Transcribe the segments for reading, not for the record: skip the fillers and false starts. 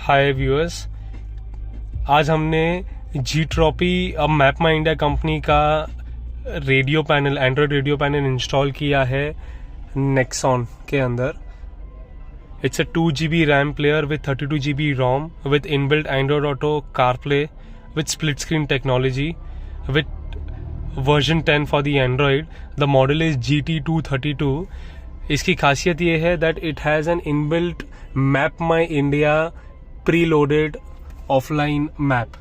हाय viewers, आज हमने जी ट्रॉपी अब मैप माई इंडिया कंपनी का radio panel, Android radio panel install किया है नेक्सॉन के अंदर. It's a 2 GB RAM player with 32 GB ROM with inbuilt Android auto, CarPlay with split screen technology with version 10 for the Android. The model is GT232. इसकी खासियत ये है that it has an inbuilt map my India preloaded offline map.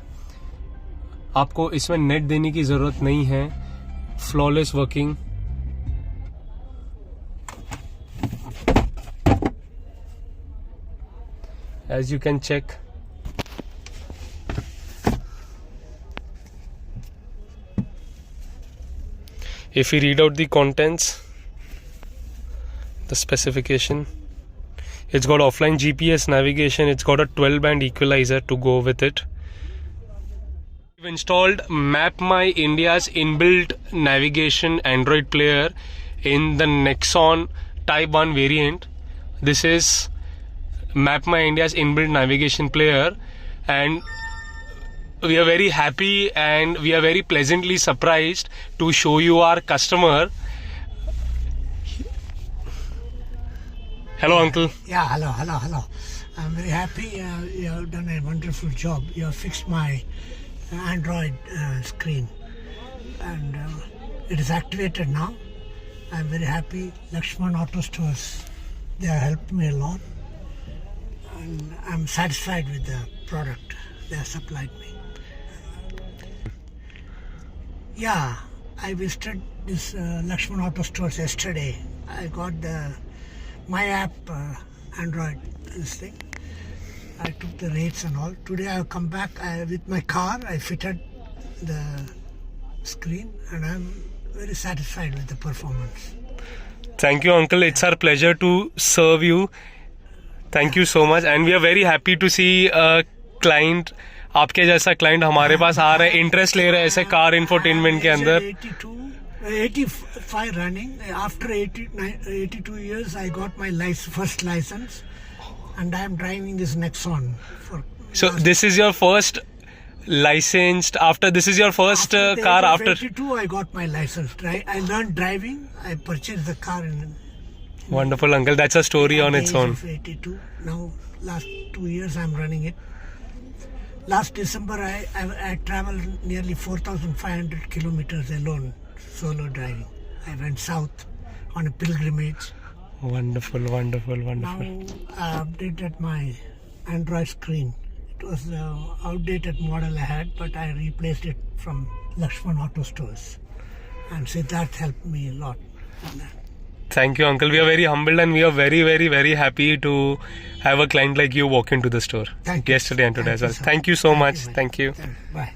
आपको इसमें net देने की ज़रूरत नहीं है. Flawless working. As you can check, if we read out the contents, the specification, it's got offline GPS navigation, it's got a 12-band equalizer to go with it. We've installed Map My India's inbuilt navigation Android player in the Nexon Type 1 variant. This is Map My India's inbuilt navigation player, and we are very happy and we are very pleasantly surprised to show you our customer. Hello uncle. Yeah, hello. I'm very happy. You have done a wonderful job. You have fixed my Android screen and it is activated now. I'm very happy. Lakshman Auto Stores, they have helped me a lot. And I'm satisfied with the product they have supplied me. Yeah, I visited this Lakshman Auto Stores yesterday. I got my app Android this thing. I took the rates and all. Today I've come back with my car. I fitted the screen and I'm very satisfied with the performance. Thank you uncle. It's our pleasure to serve you. Thank you so much and we are very happy to see client, आपके जैसा client हमारे पास आ रहा है, interest ले रहा है ऐसे car infotainment के अंदर. 85 running. After 82 years I got my first license and I am driving this Nexon. So this is your first licensed, after this is your first car after 82 I got my license. I learned driving. I purchased the car in Wonderful uncle, that's a story on its own. 82. Now last 2 years I'm running it. Last December I traveled nearly 4,500 kilometers alone, solo driving. I went south on a pilgrimage. Wonderful. Now I updated my Android screen. It was the outdated model I had, but I replaced it from Lakshman Auto Stores, and Siddharth helped me a lot on that. Thank you uncle, we are very humbled and we are very happy to have a client like you walk into the store. Thank you. Yesterday and today as well. Thank you so much. Thank you. Bye.